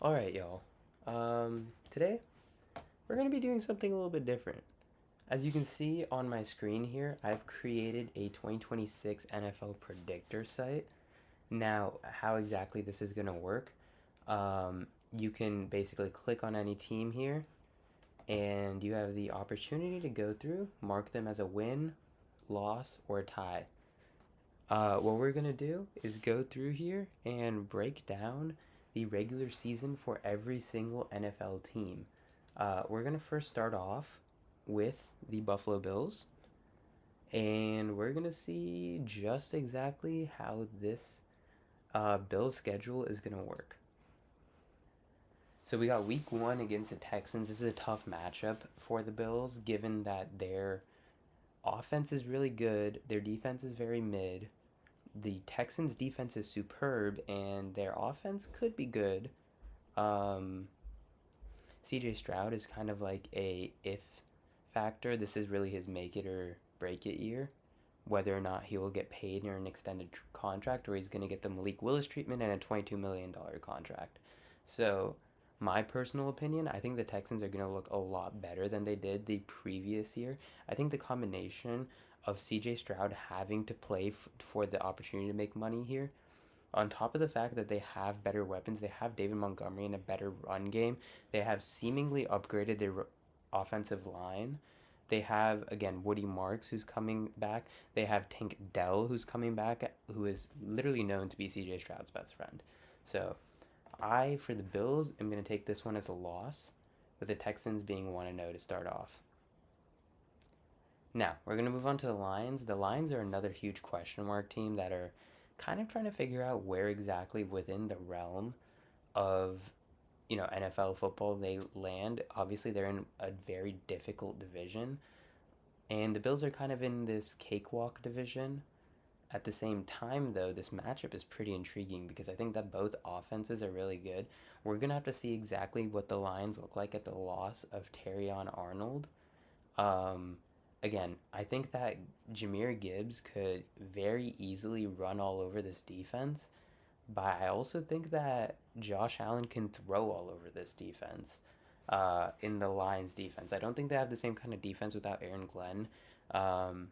All right, y'all. Today we're going to be doing something a little bit different. As you can see on my screen here, I've created a 2026 NFL predictor site. Now, how exactly this is going to work, you can basically click on any team here, and you have the opportunity to go through, mark them as a win, loss, or a tie. What we're gonna do is go through here and break down the regular season for every single NFL team. We're gonna first start off with the Buffalo Bills, and we're gonna see just exactly how this Bills schedule is gonna work. So we got Week 1 against the Texans. This is a tough matchup for the Bills, given that their offense is really good, their defense is very mid. The Texans' defense is superb, and their offense could be good. Um, CJ Stroud is kind of like a if factor. This is really his make it or break it year. Whether or not he will get paid in an extended contract, or he's going to get the Malik Willis treatment and a $22 million contract. So, my personal opinion, I think the Texans are going to look a lot better than they did the previous year. I think the combination of CJ Stroud having to play for the opportunity to make money here, on top of the fact that they have better weapons, they have David Montgomery in a better run game, they have seemingly upgraded their offensive line. They have, again, Woody Marks, who's coming back. They have Tank Dell, who's coming back, who is literally known to be CJ Stroud's best friend. So, for the Bills, am going to take this one as a loss, with the Texans being 1-0 to start off. Now, we're going to move on to the Lions. The Lions are another huge question mark team that are kind of trying to figure out where exactly within the realm of NFL football they land. Obviously, they're in a very difficult division, and the Bills are kind of in this cakewalk division. At the same time, though, this matchup is pretty intriguing because I think that both offenses are really good. We're gonna have to see exactly what the Lions look like at the loss of Terrion Arnold. Um, Again, I think that Jahmyr Gibbs could very easily run all over this defense, but I also think that Josh Allen can throw all over this defense. In the Lions defense, I don't think they have the same kind of defense without Aaron Glenn. Um,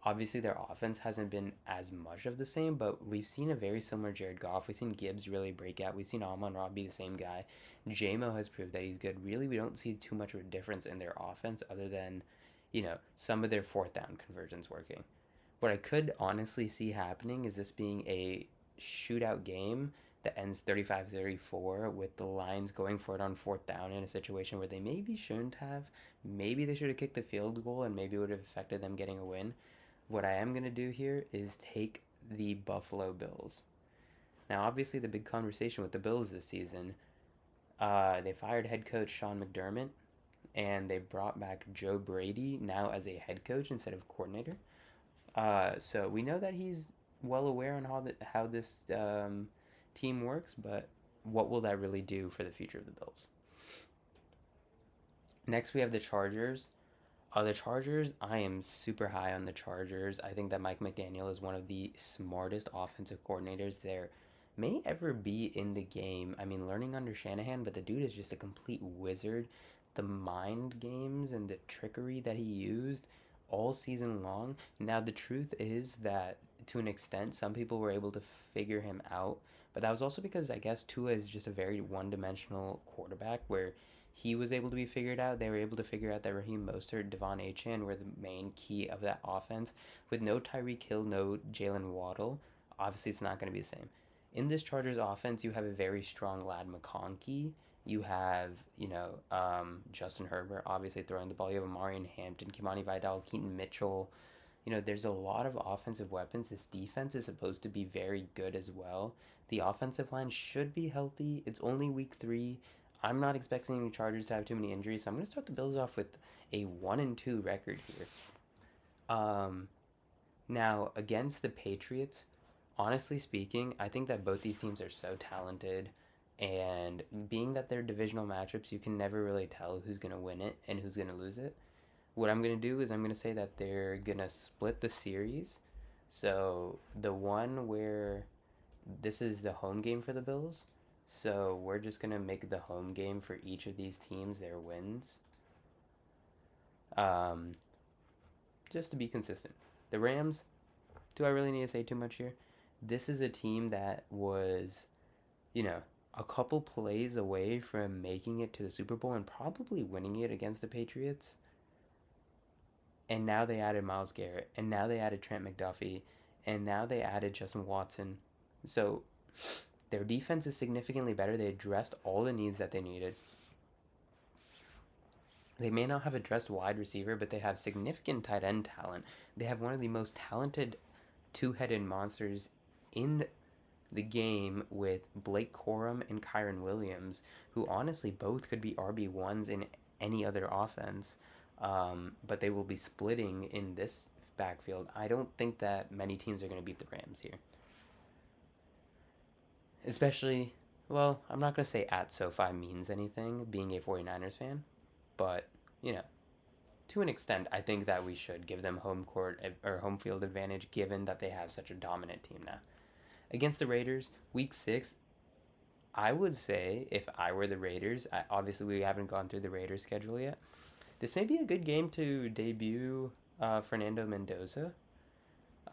Obviously, their offense hasn't been as much of the same, but we've seen a very similar Jared Goff. We've seen Gibbs really break out. We've seen Amon-Ra be the same guy. JMO has proved that he's good. Really, we don't see too much of a difference in their offense other than, some of their fourth down conversions working. What I could honestly see happening is this being a shootout game that ends 35-34 with the Lions going for it on fourth down in a situation where they maybe shouldn't have. Maybe they should have kicked the field goal and maybe it would have affected them getting a win. What I am going to do here is take the Buffalo Bills. Now, obviously, the big conversation with the Bills this season, they fired head coach Sean McDermott, and they brought back Joe Brady now as a head coach instead of coordinator. So we know that he's well aware on how this team works, but what will that really do for the future of the Bills? Next, we have the Chargers. The Chargers, I am super high on the Chargers. I think that Mike McDaniel is one of the smartest offensive coordinators there may ever be in the game. I mean, learning under Shanahan, but the dude is just a complete wizard. The mind games and the trickery that he used all season long. Now, the truth is that to an extent, some people were able to figure him out, but that was also because I guess Tua is just a very one dimensional quarterback where he was able to be figured out. They were able to figure out that Raheem Mostert, Devon Achane were the main key of that offense. With no Tyreek Hill, no Jalen Waddle, obviously it's not going to be the same. In this Chargers offense, you have a very strong Lad McConkey. You have, Justin Herbert obviously throwing the ball. You have Amarian Hampton, Kimani Vidal, Keaton Mitchell. There's a lot of offensive weapons. This defense is supposed to be very good as well. The offensive line should be healthy. It's only week 3. I'm not expecting the Chargers to have too many injuries, so I'm going to start the Bills off with a 1-2 record here. Now, against the Patriots, honestly speaking, I think that both these teams are so talented, and being that they're divisional matchups, you can never really tell who's going to win it and who's going to lose it. What I'm going to do is I'm going to say that they're going to split the series. So, the one where this is the home game for the Bills, So we're just going to make the home game for each of these teams their wins. Um, just to be consistent. The Rams, do I really need to say too much here? This is a team that was, you know, a couple plays away from making it to the Super Bowl and probably winning it against the Patriots. And now they added Myles Garrett, and now they added Trent McDuffie, and now they added Justin Watson. So their defense is significantly better. They addressed all the needs that they needed. They may not have addressed wide receiver, but they have significant tight end talent. They have one of the most talented two-headed monsters in the game with Blake Corum and Kyron Williams, who honestly both could be RB1s in any other offense, but they will be splitting in this backfield. I don't think that many teams are going to beat the Rams here. Especially, well, I'm not going to say at SoFi means anything, being a 49ers fan, but, you know, to an extent, I think that we should give them home court or home field advantage given that they have such a dominant team now. Against the Raiders, week 6, I would say if I were the Raiders, obviously we haven't gone through the Raiders schedule yet. This may be a good game to debut Fernando Mendoza.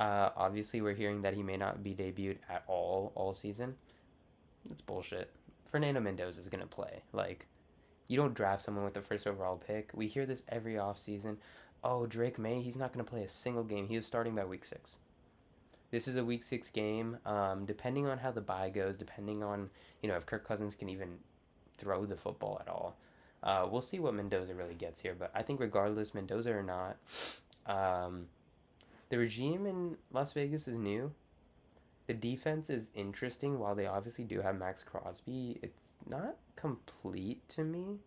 Obviously, we're hearing that he may not be debuted at all season. That's bullshit. Fernando Mendoza is gonna play. Like, you don't draft someone with the first overall pick. We hear this every offseason. Oh, Drake May, he's not gonna play a single game. He was starting by week 6. This is a week 6 game. Depending on how the bye goes, depending on if Kirk Cousins can even throw the football at all, we'll see what Mendoza really gets here. But I think regardless, Mendoza or not, the regime in Las Vegas is new. The defense is interesting. While they obviously do have Max Crosby, it's not complete to me.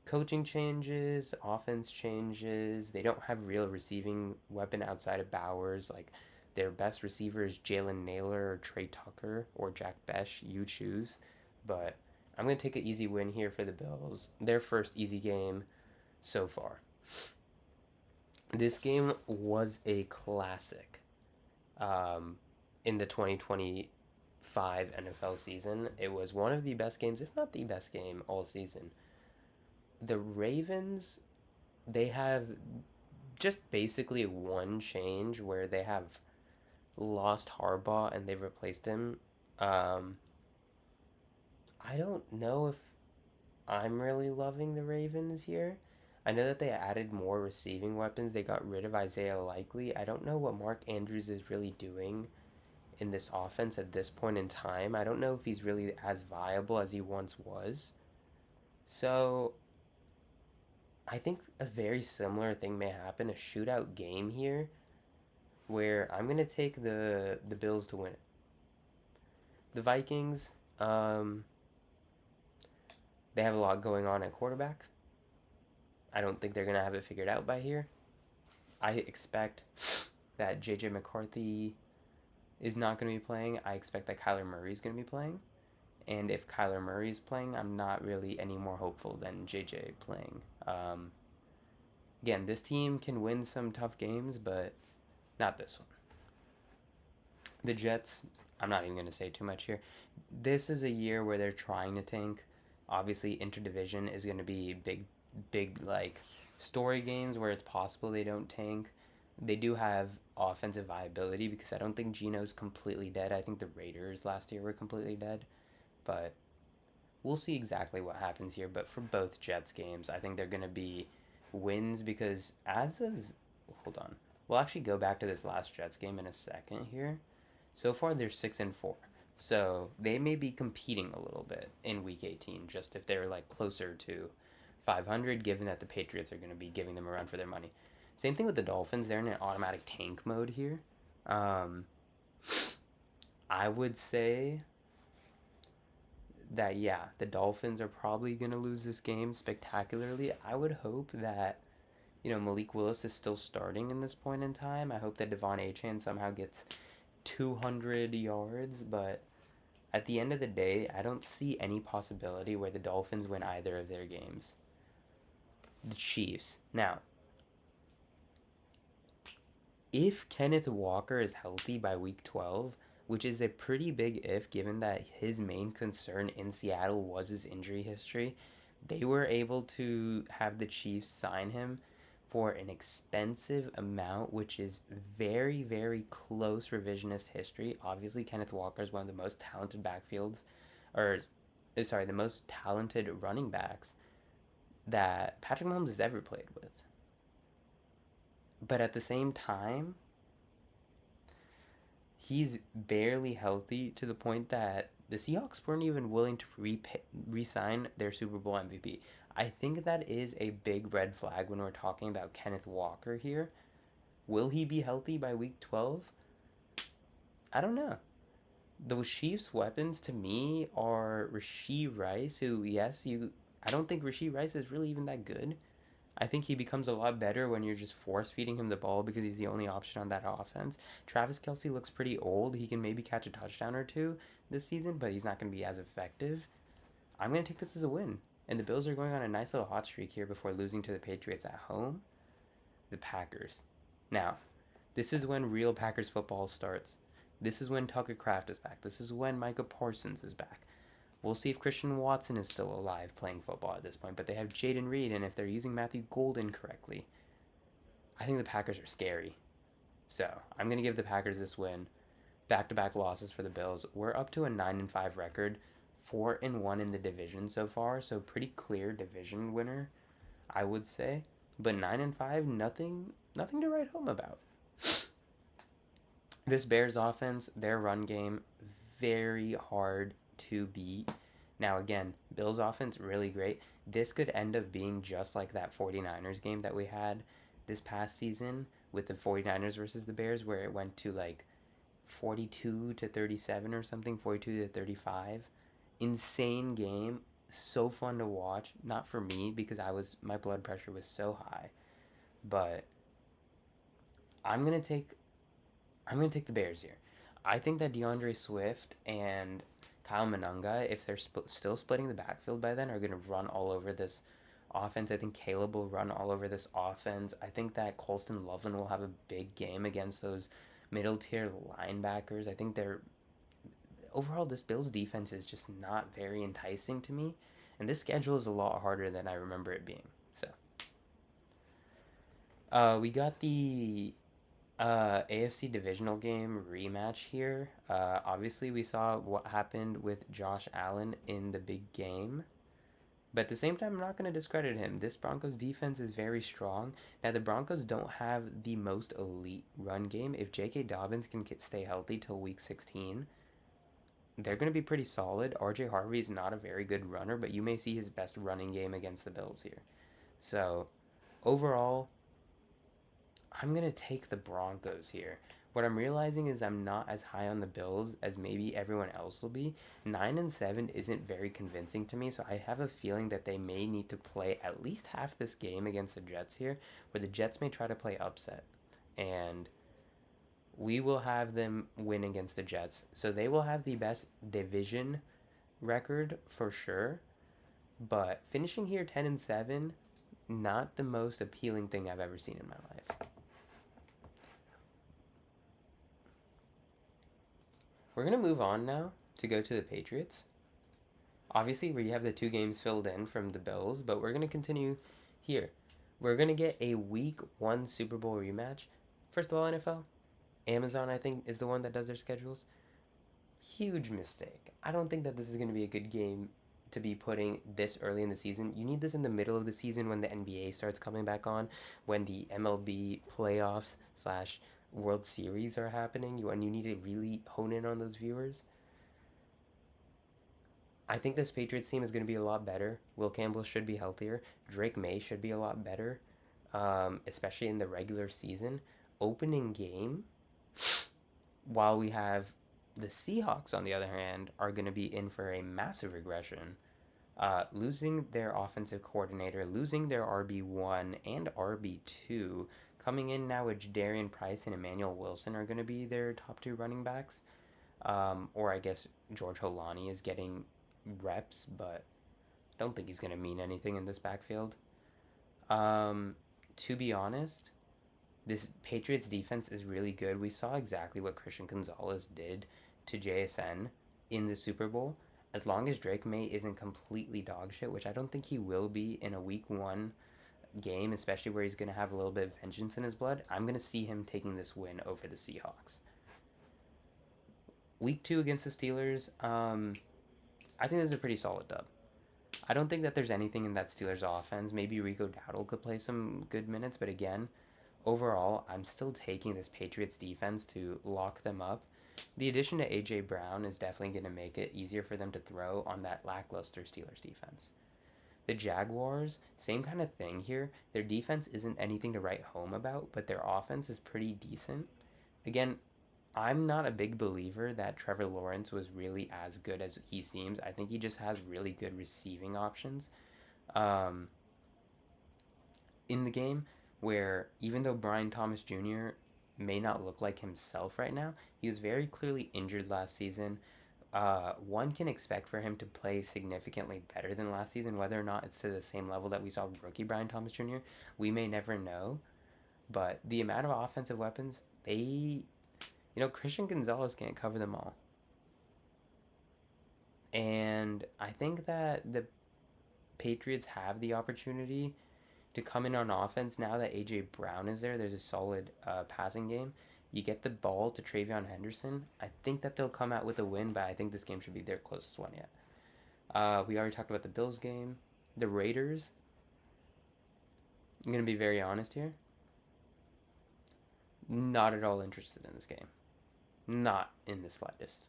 Coaching changes, offense changes. They don't have real receiving weapon outside of Bowers. Like, their best receiver is Jalen Naylor or Trey Tucker or Jack Besh. You choose. But I'm going to take an easy win here for the Bills. Their first easy game so far. This game was a classic in the 2025 NFL season. It was one of the best games, if not the best game, all season. The Ravens, they have just basically one change where they have lost Harbaugh and they've replaced him. I don't know if I'm really loving the Ravens here. I know that they added more receiving weapons. They got rid of Isaiah Likely. I don't know what Mark Andrews is really doing in this offense at this point in time. I don't know if he's really as viable as he once was. So I think a very similar thing may happen, a shootout game here, where I'm going to take the Bills to win it. The Vikings, they have a lot going on at quarterback. I don't think they're going to have it figured out by here. I expect that J.J. McCarthy is not going to be playing. I expect that Kyler Murray is going to be playing. And if Kyler Murray is playing, I'm not really any more hopeful than J.J. playing. Again, this team can win some tough games, but not this one. The Jets, I'm not even going to say too much here. This is a year where they're trying to tank. Obviously, interdivision is going to be big like story games where it's possible they don't tank. They do have offensive viability because I don't think Geno's completely dead. I think the Raiders last year were completely dead. But we'll see exactly what happens here. But for both Jets games, I think they're going to be wins because hold on. We'll actually go back to this last Jets game in a second here. So far, they're 6-4. So they may be competing a little bit in Week 18, just if they're like closer to 500, given that the Patriots are going to be giving them a run for their money. Same thing with the Dolphins. They're in an automatic tank mode here. I would say that, yeah, the Dolphins are probably going to lose this game spectacularly. I would hope that, Malik Willis is still starting in this point in time. I hope that Devon Achane somehow gets 200 yards, but at the end of the day, I don't see any possibility where the Dolphins win either of their games. The Chiefs. Now, if Kenneth Walker is healthy by week 12, which is a pretty big if given that his main concern in Seattle was his injury history. They were able to have the Chiefs sign him for an expensive amount, which is very, very close revisionist history. Obviously, Kenneth Walker is one of the most talented backfields, or sorry, the most talented running backs that Patrick Mahomes has ever played with. But at the same time, he's barely healthy to the point that the Seahawks weren't even willing to re-sign their Super Bowl MVP. I think that is a big red flag when we're talking about Kenneth Walker here. Will he be healthy by week 12? I don't know. Those Chiefs' weapons to me are Rashee Rice, who, yes, I don't think Rashee Rice is really even that good. I think he becomes a lot better when you're just force feeding him the ball because he's the only option on that offense. Travis Kelce looks pretty old. He can maybe catch a touchdown or two this season, but he's not going to be as effective. I'm going to take this as a win. And the Bills are going on a nice little hot streak here before losing to the Patriots at home. The Packers. Now, this is when real Packers football starts. This is when Tucker Kraft is back. This is when Micah Parsons is back. We'll see if Christian Watson is still alive playing football at this point, but they have Jaden Reed, and if they're using Matthew Golden correctly, I think the Packers are scary. So I'm going to give the Packers this win. Back-to-back losses for the Bills. We're up to a 9-5 record, 4-1 in the division so far, so pretty clear division winner, I would say. But 9-5, nothing to write home about. This Bears offense, their run game, very hard to beat. Now again, Bills offense really great. This could end up being just like that 49ers game that we had this past season with the 49ers versus the Bears, where it went to like 42-37 or something, 42-35. Insane game, so fun to watch. Not for me because my blood pressure was so high, but I'm gonna take the Bears here. I think that DeAndre Swift and Kyle Monunga, if they're still splitting the backfield by then, are going to run all over this offense. I think Caleb will run all over this offense. I think that Colston Loveland will have a big game against those middle tier linebackers. I think overall this Bills defense is just not very enticing to me, and this schedule is a lot harder than I remember it being. So, we got the AFC divisional game rematch here. Obviously, we saw what happened with Josh Allen in the big game. But at the same time, I'm not going to discredit him. This Broncos defense is very strong. Now, the Broncos don't have the most elite run game. If J.K. Dobbins can stay healthy till week 16, they're going to be pretty solid. R.J. Harvey is not a very good runner, but you may see his best running game against the Bills here. So, overall, I'm going to take the Broncos here. What I'm realizing is I'm not as high on the Bills as maybe everyone else will be. 9-7 isn't very convincing to me, so I have a feeling that they may need to play at least half this game against the Jets here, where the Jets may try to play upset. And we will have them win against the Jets. So they will have the best division record for sure. But finishing here 10-7, not the most appealing thing I've ever seen in my life. We're going to move on now to go to the Patriots. Obviously, we have the 2 games filled in from the Bills, but we're going to continue here. We're going to get a Week 1 Super Bowl rematch. First of all, NFL, Amazon, I think, is the one that does their schedules. Huge mistake. I don't think that this is going to be a good game to be putting this early in the season. You need this in the middle of the season when the NBA starts coming back on, when the MLB playoffs / World Series are happening, and you need to really hone in on those viewers. I think this Patriots team is going to be a lot better. Will Campbell should be healthier. Drake May should be a lot better, especially in the regular season. Opening game, while we have the Seahawks, on the other hand, are going to be in for a massive regression. Losing their offensive coordinator, losing their RB1 and RB2, coming in now with Darian Price and Emmanuel Wilson are going to be their top 2 running backs. Or I guess George Holani is getting reps, but I don't think he's going to mean anything in this backfield. To be honest, this Patriots defense is really good. We saw exactly what Christian Gonzalez did to JSN in the Super Bowl, as long as Drake May isn't completely dog shit, which I don't think he will be in a week 1 game, especially where he's going to have a little bit of vengeance in his blood, I'm going to see him taking this win over the Seahawks. Week 2 against the Steelers, I think this is a pretty solid dub. I don't think that there's anything in that Steelers offense. Maybe Rico Dowdle could play some good minutes, but again, overall, I'm still taking this Patriots defense to lock them up. The addition to A.J. Brown is definitely going to make it easier for them to throw on that lackluster Steelers defense. The Jaguars, same kind of thing here. Their defense isn't anything to write home about, but their offense is pretty decent. Again, I'm not a big believer that Trevor Lawrence was really as good as he seems. I think he just has really good receiving options um, in the game, where even though Brian Thomas Jr. may not look like himself right now, he was very clearly injured last season. One can expect for him to play significantly better than last season. Whether or not it's to the same level that we saw rookie Brian Thomas Jr., we may never know. But the amount of offensive weapons, Christian Gonzalez can't cover them all. And I think that the Patriots have the opportunity to come in on offense now that A.J. Brown is there. There's a solid passing game. You get the ball to Travion Henderson. I think that they'll come out with a win, but I think this game should be their closest one yet. We already talked about the Bills game. The Raiders, I'm going to be very honest here. Not at all interested in this game. Not in the slightest.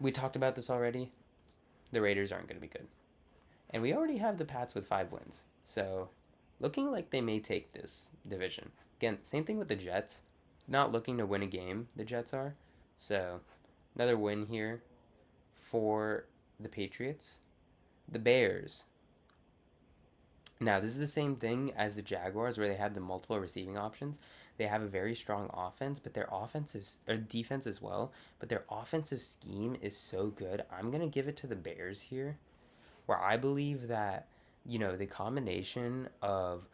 We talked about this already. The Raiders aren't going to be good. And we already have the Pats with 5 wins. So, looking like they may take this division. Again, same thing with the Jets. Not looking to win a game, the Jets are. So, another win here for the Patriots. The Bears. Now, this is the same thing as the Jaguars, where they have the multiple receiving options. They have a very strong offense, but their defense as well. But their offensive scheme is so good. I'm gonna give it to the Bears here, where I believe that the combination of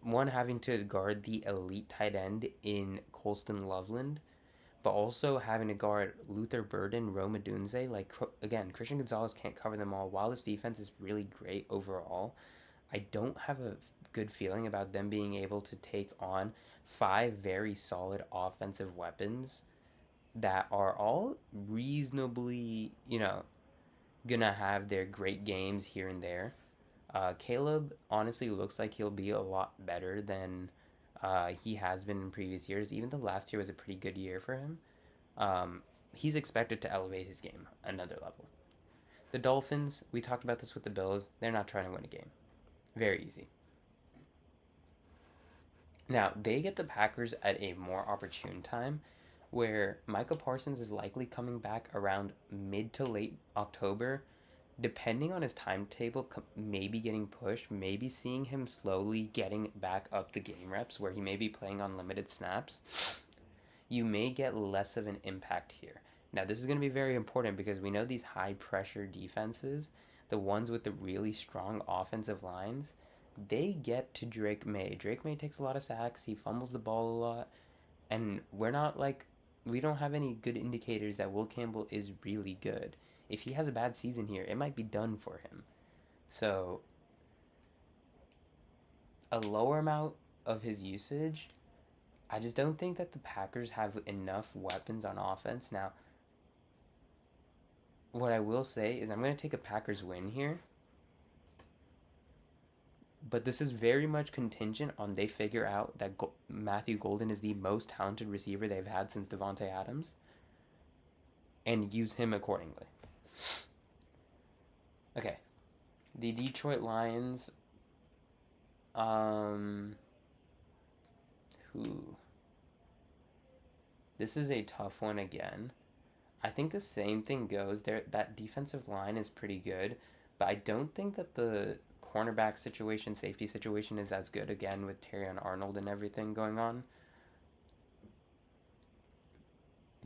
one having to guard the elite tight end in Colston Loveland, but also having to guard Luther Burden, Rome Odunze. Again, Christian Gonzalez can't cover them all. While this defense is really great overall, I don't have a good feeling about them being able to take on 5 very solid offensive weapons that are all reasonably, gonna have their great games here and there. Caleb honestly looks like he'll be a lot better than he has been in previous years, even though last year was a pretty good year for him. He's expected to elevate his game another level. The Dolphins, we talked about this with the Bills, they're not trying to win a game. Very easy. Now, they get the Packers at a more opportune time, where Micah Parsons is likely coming back around mid to late October, depending on his timetable, maybe getting pushed, maybe seeing him slowly getting back up the game reps, where he may be playing on limited snaps. You may get less of an impact here. Now, this is going to be very important because we know these high-pressure defenses, the ones with the really strong offensive lines, they get to Drake May. Drake May takes a lot of sacks. He fumbles the ball a lot. And we don't have any good indicators that Will Campbell is really good. If he has a bad season here, it might be done for him. So, a lower amount of his usage, I just don't think that the Packers have enough weapons on offense. Now, what I will say is I'm going to take a Packers win here. But this is very much contingent on they figure out that Matthew Golden is the most talented receiver they've had since Devontae Adams and use him accordingly. Okay. The Detroit Lions. This is a tough one again. I think the same thing goes there. That defensive line is pretty good, but I don't think that the cornerback situation, safety situation is as good again with Terrion Arnold and everything going on.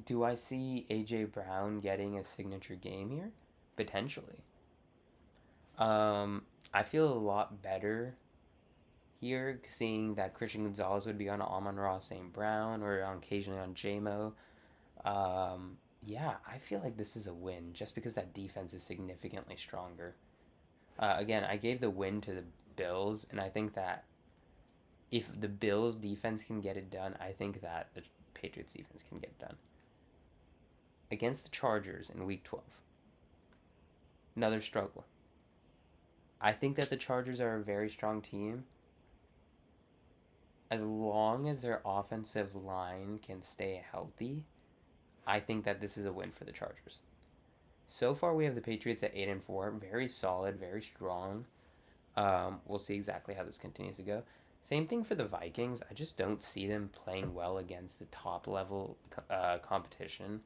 Do I see A.J. Brown getting a signature game here? Potentially. I feel a lot better here seeing that Christian Gonzalez would be on Amon-Ra St. Brown or occasionally on J-Mo. Yeah, I feel like this is a win just because that defense is significantly stronger. Again, I gave the win to the Bills, and I think that if the Bills defense can get it done, I think that the Patriots defense can get it done. Against the Chargers in week 12, another struggle. I think that the Chargers are a very strong team. As long as their offensive line can stay healthy, I think that this is a win for the Chargers. So far, we have the Patriots at 8-4, very solid, very strong. We'll see exactly how this continues to go. Same thing for the Vikings. I just don't see them playing well against the top level competition.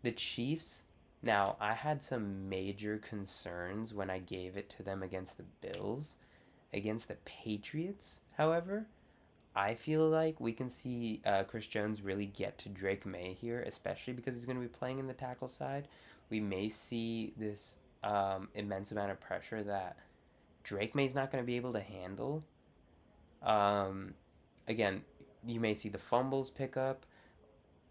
The Chiefs. Now, I had some major concerns when I gave it to them against the Bills. Against the Patriots, however, I feel like we can see Chris Jones really get to Drake May here, especially because he's going to be playing in the tackle side. We may see this immense amount of pressure that Drake May's not going to be able to handle. Um, Again, you may see the fumbles pick up.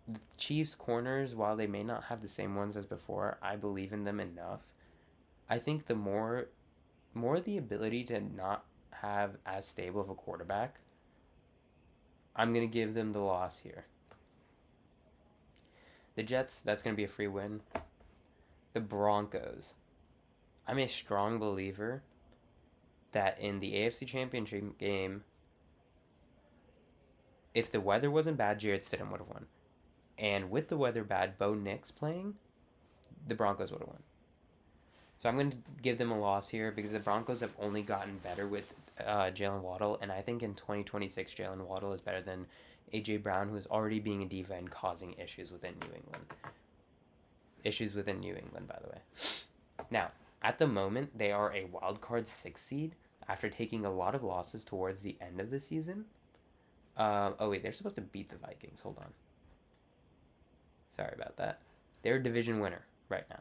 The Chiefs' corners, while they may not have the same ones as before, I believe in them enough. I think the more the ability to not have as stable of a quarterback, I'm going to give them the loss here. The Jets, that's going to be a free win. The Broncos. I'm a strong believer that in the AFC Championship game, if the weather wasn't bad, Jarrett Stidham would have won. And with the weather bad, Bo Nix playing, the Broncos would have won. So I'm going to give them a loss here because the Broncos have only gotten better with Jalen Waddle, and I think in 2026 Jalen Waddle is better than A.J. Brown, who is already being a diva and causing issues within New England. Issues within New England, by the way. Now, at the moment, they are a wild card 6 seed after taking a lot of losses towards the end of the season. Oh wait, they're supposed to beat the Vikings. Hold on. Sorry about that. They're a division winner right now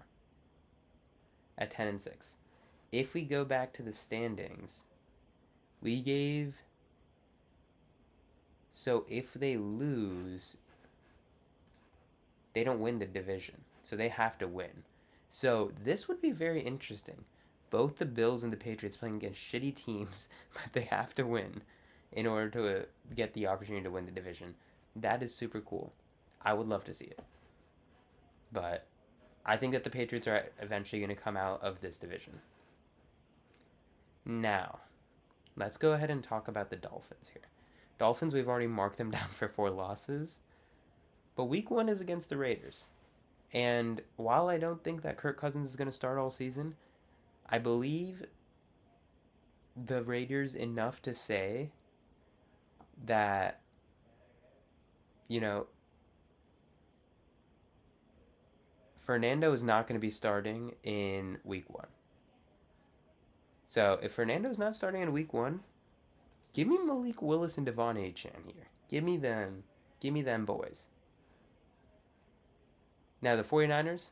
at 10-6. If we go back to the standings, we gave. So if they lose, they don't win the division. So they have to win. So this would be very interesting. Both the Bills and the Patriots playing against shitty teams, but they have to win in order to get the opportunity to win the division. That is super cool. I would love to see it. But I think that the Patriots are eventually going to come out of this division. Now, let's go ahead and talk about the Dolphins here. Dolphins, we've already marked them down for 4 losses. But week 1 is against the Raiders. And while I don't think that Kirk Cousins is going to start all season, I believe the Raiders enough to say that, you know, Fernando is not going to be starting in week 1. So if Fernando's not starting in week 1, give me Malik Willis and Devon Achane here. Give me them. Give me them boys. Now the 49ers,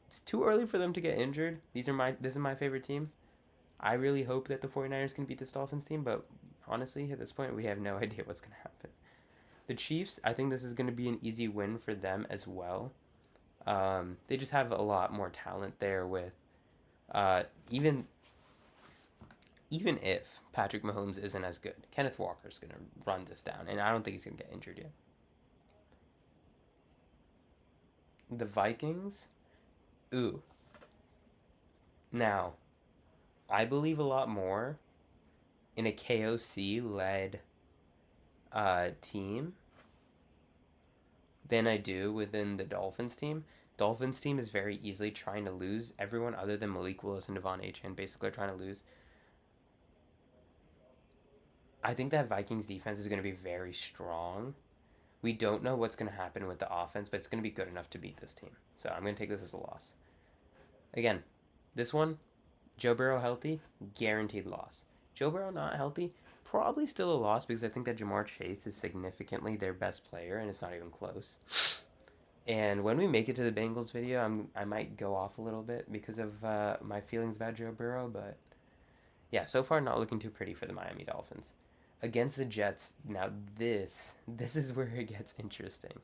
it's too early for them to get injured. This is my favorite team. I really hope that the 49ers can beat this Dolphins team, but honestly, at this point, we have no idea what's going to happen. The Chiefs, I think this is going to be an easy win for them as well. They just have a lot more talent there with even if Patrick Mahomes isn't as good, Kenneth Walker's going to run this down, and I don't think he's going to get injured yet. The Vikings, ooh. Now, I believe a lot more in a KOC-led team than I do within the Dolphins team. Dolphins team is very easily trying to lose. Everyone other than Malik Willis and Devon Achane basically are trying to lose. I think that Vikings defense is going to be very strong. We don't know what's going to happen with the offense, but it's going to be good enough to beat this team. So I'm going to take this as a loss. Again, this one, Joe Burrow healthy, guaranteed loss. Joe Burrow not healthy, probably still a loss because I think that Jamar Chase is significantly their best player, and it's not even close. And when we make it to the Bengals video, I might go off a little bit because of my feelings about Joe Burrow, but yeah, so far not looking too pretty for the Miami Dolphins. Against the Jets, now this is where it gets interesting.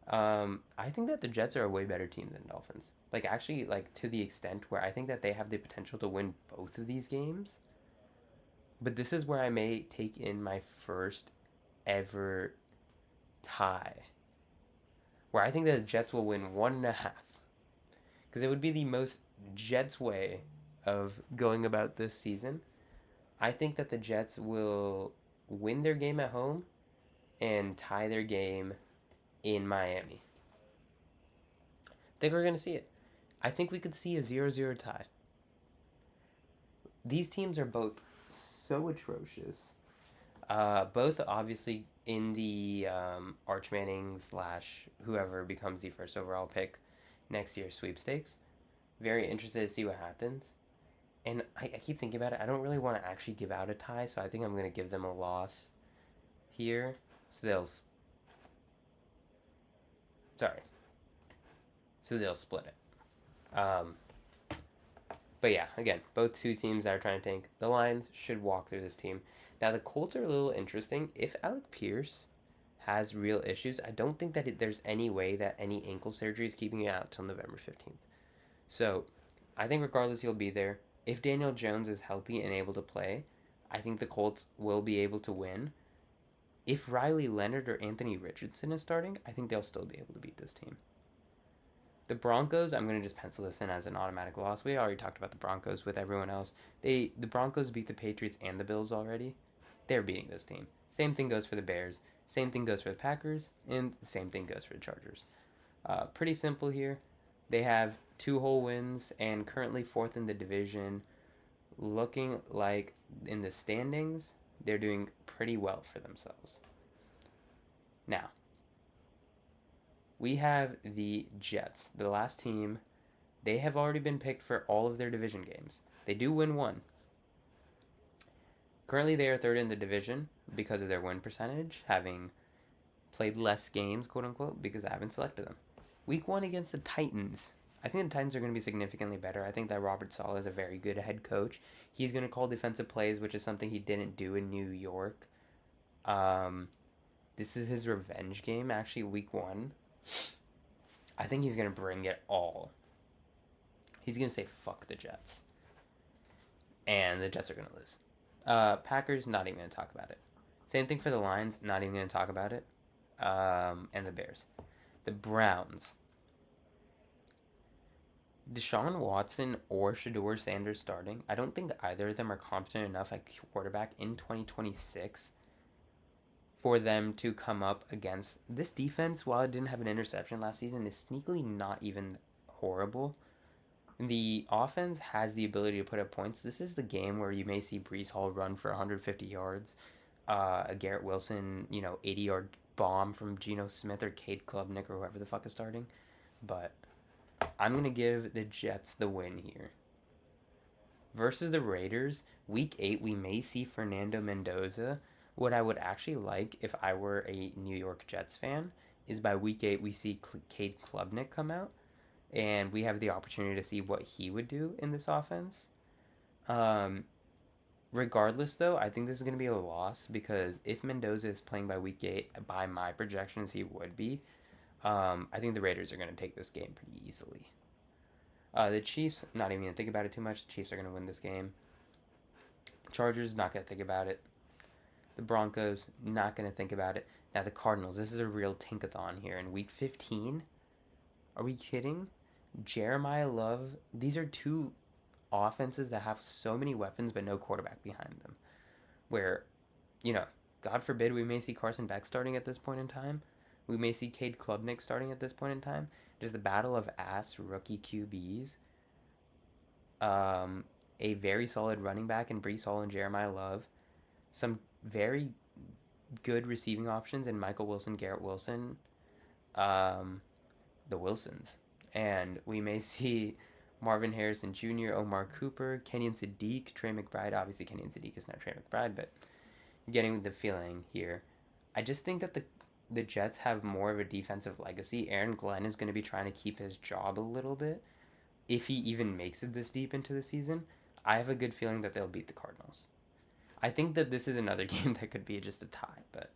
I think that the Jets are a way better team than Dolphins. Like actually, like to the extent where I think that they have the potential to win both of these games. But this is where I may take in my first ever tie, where I think that the Jets will win 1.5, because it would be the most Jets way of going about this season. I think that the Jets will win their game at home and tie their game in Miami. I think we're going to see it. I think we could see a 0-0 tie. These teams are both so atrocious. Both obviously in the Arch Manning slash whoever becomes the first overall pick next year sweepstakes. Very interested to see what happens. And I keep thinking about it. I don't really want to actually give out a tie, so I think I'm going to give them a loss here. So sorry. So they'll split it. But yeah, again, both two teams that are trying to tank. The Lions should walk through this team. Now the Colts are a little interesting. If Alec Pierce has real issues, I don't think that there's any way that any ankle surgery is keeping it out till November 15th. So I think regardless he'll be there. If Daniel Jones is healthy and able to play, I think the Colts will be able to win. If Riley Leonard or Anthony Richardson is starting, I think they'll still be able to beat this team. The Broncos, I'm going to just pencil this in as an automatic loss. We already talked about the Broncos with everyone else. The Broncos beat the Patriots and the Bills already. They're beating this team. Same thing goes for the Bears. Same thing goes for the Packers. And the same thing goes for the Chargers. Pretty simple here. They have 2 whole wins and currently 4th in the division. Looking like in the standings, they're doing pretty well for themselves. Now, we have the Jets, the last team. They have already been picked for all of their division games. They do win 1. Currently, they are 3rd in the division because of their win percentage, having played less games, quote unquote, because I haven't selected them. Week 1 against the Titans. I think the Titans are going to be significantly better. I think that Robert Saleh is a very good head coach. He's going to call defensive plays, which is something he didn't do in New York. This is his revenge game, actually, week 1. I think he's going to bring it all. He's going to say, fuck the Jets. And the Jets are going to lose. Packers, not even going to talk about it. Same thing for the Lions, not even going to talk about it. And the Bears. The Browns. Deshaun Watson or Shedeur Sanders starting. I don't think either of them are competent enough at quarterback in 2026 for them to come up against this defense. While it didn't have an interception last season, is sneakily not even horrible. The offense has the ability to put up points. This is the game where you may see Breece Hall run for 150 yards, a Garrett Wilson, 80-yard bomb from Geno Smith or Cade Klubnik or whoever the fuck is starting. But I'm going to give the Jets the win here. Versus the Raiders, week 8, we may see Fernando Mendoza. What I would actually like if I were a New York Jets fan is by week 8 we see Cade Klubnik come out, and we have the opportunity to see what he would do in this offense. Regardless, though, I think this is going to be a loss because if Mendoza is playing by week 8, by my projections, he would be. I think the Raiders are going to take this game pretty easily. The Chiefs, not even going to think about it too much. The Chiefs are going to win this game. Chargers, not going to think about it. The Broncos, not going to think about it. Now, the Cardinals, this is a real tinkathon here. In week 15, are we kidding? Jeremiah Love, these are 2 offenses that have so many weapons but no quarterback behind them. Where, God forbid we may see Carson Beck starting at this point in time. We may see Cade Klubnik starting at this point in time. Just the battle of ass rookie QBs. A very solid running back in Breece Hall and Jeremiah Love. Some very good receiving options in Michael Wilson, Garrett Wilson. The Wilsons. And we may see Marvin Harrison Jr., Omar Cooper, Kenyon Sadiq, Trey McBride. Obviously, Kenyon Sadiq is not Trey McBride, but you're getting the feeling here. I just think that the Jets have more of a defensive legacy. Aaron Glenn is going to be trying to keep his job a little bit. If he even makes it this deep into the season, I have a good feeling that they'll beat the Cardinals. I think that this is another game that could be just a tie, but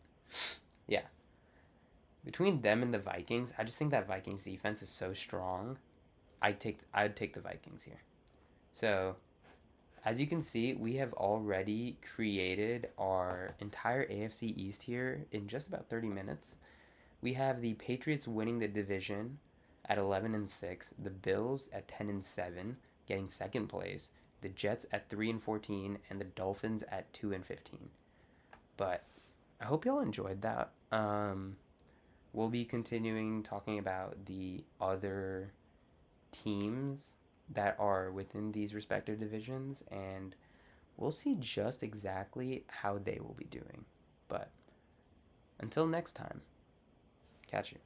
yeah. Between them and the Vikings, I just think that Vikings defense is so strong. I'd take the Vikings here. So as you can see, we have already created our entire AFC East here in just about 30 minutes. We have the Patriots winning the division at 11-6, the Bills at 10-7, getting second place, the Jets at 3-14, and the Dolphins at 2-15. But I hope y'all enjoyed that. We'll be continuing talking about the other teams that are within these respective divisions, and we'll see just exactly how they will be doing. But until next time, catch you.